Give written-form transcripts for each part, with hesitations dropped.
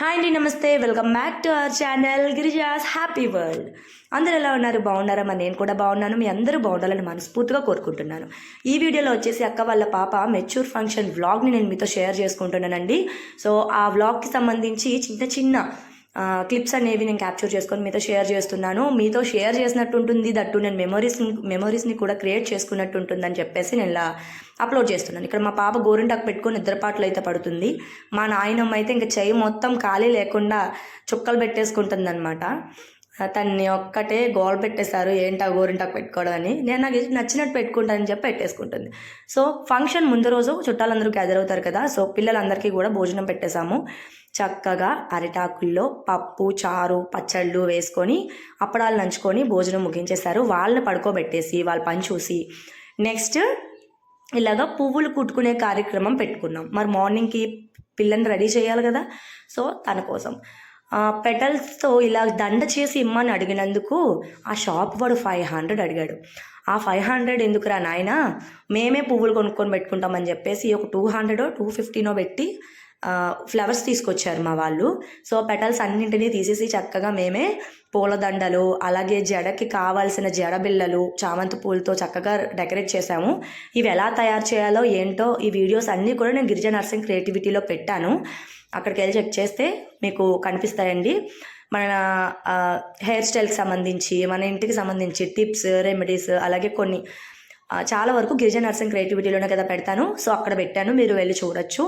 Hi అండి, నమస్తే. Welcome back to our channel Girija's happy world. అందరూ ఎలా ఉన్నారు? బాగున్నారా? మరి నేను కూడా బాగున్నాను. మీ అందరూ బాగుండాలని మనస్ఫూర్తిగా కోరుకుంటున్నాను. ఈ వీడియోలో వచ్చేసి అక్క వాళ్ళ పాప మెచ్యూర్ ఫంక్షన్ వ్లాగ్ని నేను మీతో షేర్ చేసుకుంటున్నానండి. సో ఆ వ్లాగ్కి సంబంధించి చిన్న చిన్న క్లిప్స్ అనేవి నేను క్యాప్చర్ చేసుకొని మీతో షేర్ చేస్తున్నాను. మీతో షేర్ చేసినట్టు ఉంటుంది, దట్టు నేను మెమరీస్ని కూడా క్రియేట్ చేసుకున్నట్టు ఉంటుందని చెప్పేసి నేను ఇలా అప్లోడ్ చేస్తున్నాను. ఇక్కడ మా పాప గోరింటాకు పెట్టుకొని నిద్రపాట్లు అయితే పడుతుంది. మా నాయనమ్మ అయితే ఇంకా చెయ్యి మొత్తం ఖాళీ లేకుండా చుక్కలు పెట్టేసుకుంటుంది అనమాట. తన్ని ఒక్కటే గోల్ పెట్టేశారు, ఏంటా గోరింటాకు పెట్టుకోవడం అని. నేను నాకు నచ్చినట్టు పెట్టుకుంటానని చెప్పి పెట్టేసుకుంటుంది. సో ఫంక్షన్ ముందు రోజు చుట్టాలందరూ గ్యాదర్ అవుతారు కదా. సో పిల్లలందరికీ కూడా భోజనం పెట్టేశాము. చక్కగా అరిటాకుల్లో పప్పు, చారు, పచ్చళ్ళు వేసుకొని అప్పడాలు నంచుకొని భోజనం ముగించేశారు. వాళ్ళని పడుకోబెట్టేసి వాళ్ళ పని చూసి నెక్స్ట్ ఇలాగా పువ్వులు కుట్టుకునే కార్యక్రమం పెట్టుకున్నాం. మరి మార్నింగ్కి పిల్లని రెడీ చేయాలి కదా. సో తన కోసం పెటల్స్తో ఇలా దండ చేసి ఇమ్మని అడిగినందుకు ఆ షాప్ వాడు 500 అడిగాడు. ఆ 500 ఎందుకురా నాయన, మేమే పువ్వులు కొనుక్కొని పెట్టుకుంటామని చెప్పేసి ఒక 200 250 పెట్టి ఫ్లవర్స్ తీసుకొచ్చారు మా వాళ్ళు. సో పెటల్స్ అన్నింటినీ తీసేసి చక్కగా మేమే పూలదండలు, అలాగే జడకి కావాల్సిన జడ బిళ్ళలు, చామంతి పూలతో చక్కగా డెకరేట్ చేశాము. ఇవి ఎలా తయారు చేయాలో ఏంటో ఈ వీడియోస్ అన్నీ కూడా నేను గిరిజా నర్సింగ్ క్రియేటివిటీలో పెట్టాను. అక్కడికి వెళ్ళి చెక్ చేస్తే మీకు కనిపిస్తాయండి. మన హెయిర్ స్టైల్కి సంబంధించి, మన ఇంటికి సంబంధించి టిప్స్, రెమెడీస్, అలాగే కొన్ని చాలా వరకు గిరిజా నర్సింగ్ క్రియేటివిటీలోనే కదా పెడతాను. సో అక్కడ పెట్టాను, మీరు వెళ్ళి చూడొచ్చు.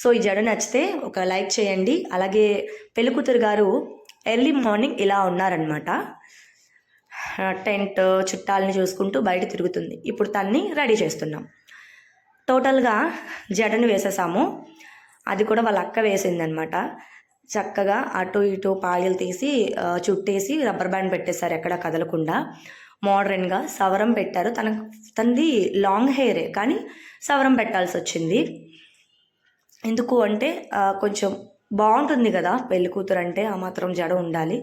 సో ఈ జడ నచ్చితే ఒక లైక్ చేయండి. అలాగే పెళ్ళికూతురు గారు ఎర్లీ మార్నింగ్ ఇలా ఉన్నారనమాట. టెంట్ చుట్టాలని చూసుకుంటూ బయట తిరుగుతుంది. ఇప్పుడు తన్ని రెడీ చేస్తున్నాం. టోటల్గా జడను వేసేసాము. అది కూడా వాళ్ళ అక్క వేసిందనమాట. చక్కగా అటు ఇటు పాయలు తీసి చుట్టేసి రబ్బర్ బ్యాండ్ పెట్టేశారు, ఎక్కడ కదలకుండా. మోడర్న్గా సవరం పెట్టారు. తనది లాంగ్ హెయిరే కానీ సవరం పెట్టాల్సి వచ్చింది. ఎందుకు అంటే కొంచెం బాగుంటుంది కదా పెళ్లి కూతురు అంటే, ఆ మాత్రం జడ ఉండాలి.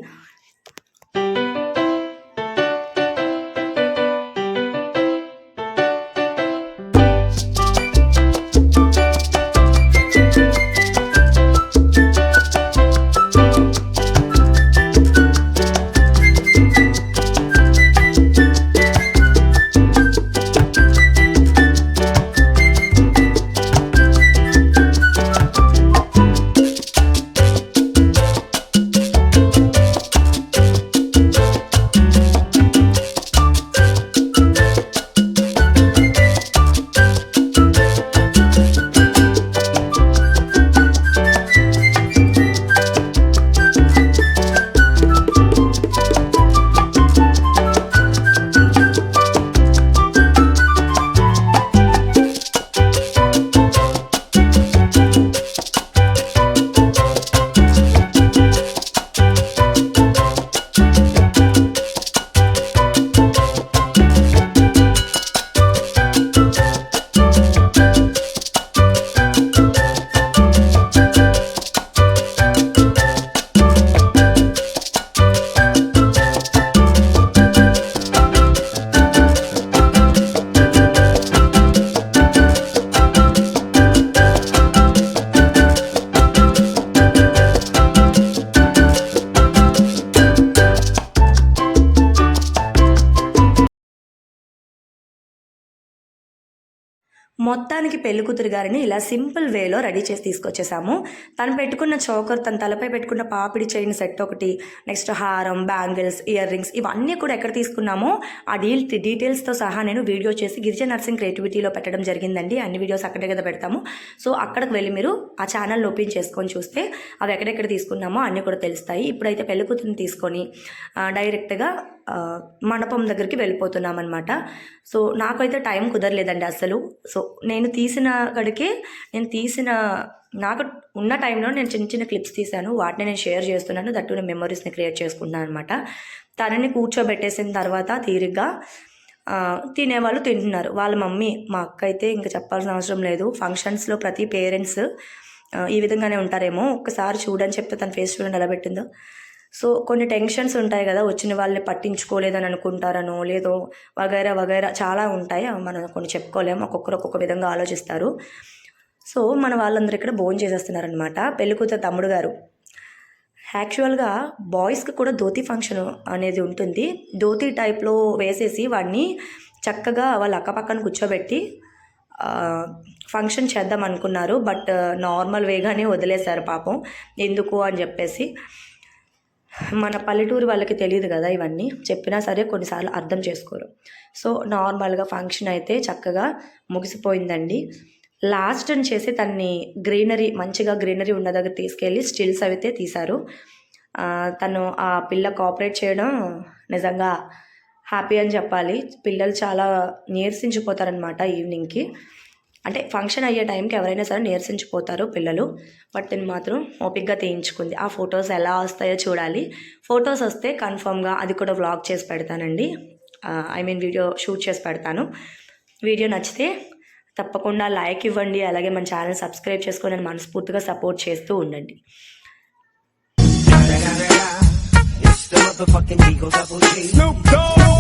మొత్తానికి పెళ్ళికూతురు గారిని ఇలా సింపుల్ వేలో రెడీ చేసి తీసుకొచ్చేసాము. తను పెట్టుకున్న చోకర్, తన తలపై పెట్టుకున్న పాపిడి చైన్ సెట్ ఒకటి, నెక్స్ట్ హారం, బ్యాంగిల్స్, ఇయర్ రింగ్స్, ఇవన్నీ కూడా ఎక్కడ తీసుకున్నామో ఆ డీటెయిల్స్తో సహా నేను వీడియో చేసి గిరిజా నర్సింగ్ క్రియేటివిటీలో పెట్టడం జరిగిందండి. అన్ని వీడియోస్ అక్కడే కదా పెడతాము. సో అక్కడికి వెళ్ళి మీరు ఆ ఛానల్ ఓపెన్ చేసుకొని చూస్తే అవి ఎక్కడెక్కడ తీసుకున్నామో అన్నీ కూడా తెలుస్తాయి. ఇప్పుడైతే పెళ్ళికూతురిని తీసుకొని డైరెక్ట్గా మండపం దగ్గరికి వెళ్ళిపోతున్నాం అనమాట. సో నాకైతే టైం కుదరలేదండి అసలు. సో నేను నాకు ఉన్న టైంలో నేను చిన్న చిన్న క్లిప్స్ తీశాను, వాటిని నేను షేర్ చేస్తున్నాను. దట్టు నేను మెమరీస్ని క్రియేట్ చేసుకుంటున్నాను అనమాట. తనని కూర్చోబెట్టేసిన తర్వాత తీరిగ్గా తినేవాళ్ళు తింటున్నారు. వాళ్ళ మమ్మీ, మా అక్క అయితే ఇంకా చెప్పాల్సిన అవసరం లేదు. ఫంక్షన్స్లో ప్రతి పేరెంట్స్ ఈ విధంగానే ఉంటారేమో, ఒక్కసారి చూడని చెప్తే తన ఫేస్ చూడండి ఎలా పెట్టిందో. సో కొన్ని టెన్షన్స్ ఉంటాయి కదా, వచ్చిన వాళ్ళని పట్టించుకోలేదని అనుకుంటారనో లేదో వగైరా వగైరా చాలా ఉంటాయి. మనం కొన్ని చెప్పుకోలేము, ఒక్కొక్కరు ఒక్కొక్క విధంగా ఆలోచిస్తారు. సో మన వాళ్ళందరూ ఇక్కడ భోజనం చేసేస్తున్నారనమాట. పెళ్ళికూతురు తమ్ముడు గారు యాక్చువల్గా బాయ్స్కి కూడా ధోతి ఫంక్షన్ అనేది ఉంటుంది. ధోతి టైప్లో వేసేసి వాడిని చక్కగా వాళ్ళ అక్కపక్కన కూర్చోబెట్టి ఫంక్షన్ చేద్దాం అనుకున్నారు. బట్ నార్మల్ వేగానే వదిలేశారు పాపం. ఎందుకు అని చెప్పేసి. మన పల్లెటూరు వాళ్ళకి తెలియదు కదా ఇవన్నీ, చెప్పినా సరే కొన్నిసార్లు అర్థం చేసుకోరు. సో నార్మల్గా ఫంక్షన్ అయితే చక్కగా ముగిసిపోయిందండి. లాస్ట్ అని చేసి తన్ని మంచిగా గ్రీనరీ ఉన్న దగ్గర తీసుకెళ్ళి స్టిల్స్ అయితే తీశారు. తను ఆ పిల్ల కోఆపరేట్ చేయడం నిజంగా హ్యాపీ అని చెప్పాలి. పిల్లలు చాలా నీరసించిపోతారనమాట ఈవినింగ్కి. అంటే ఫంక్షన్ అయ్యే టైంకి ఎవరైనా సరే నీరసించిపోతారు పిల్లలు. బట్ నేను మాత్రం ఓపిక్గా తీయించుకుంది. ఆ ఫొటోస్ ఎలా వస్తాయో చూడాలి. ఫొటోస్ వస్తే కన్ఫర్మ్గా అది కూడా వ్లాగ్ చేసి పెడతానండి. వీడియో షూట్ చేసి పెడతాను. వీడియో నచ్చితే తప్పకుండా లైక్ ఇవ్వండి. అలాగే మన ఛానల్ సబ్స్క్రైబ్ చేసుకొని నన్ను మనస్ఫూర్తిగా సపోర్ట్ చేస్తూ ఉండండి. It's the motherfucking Eagle Double G. Snoop Dogg.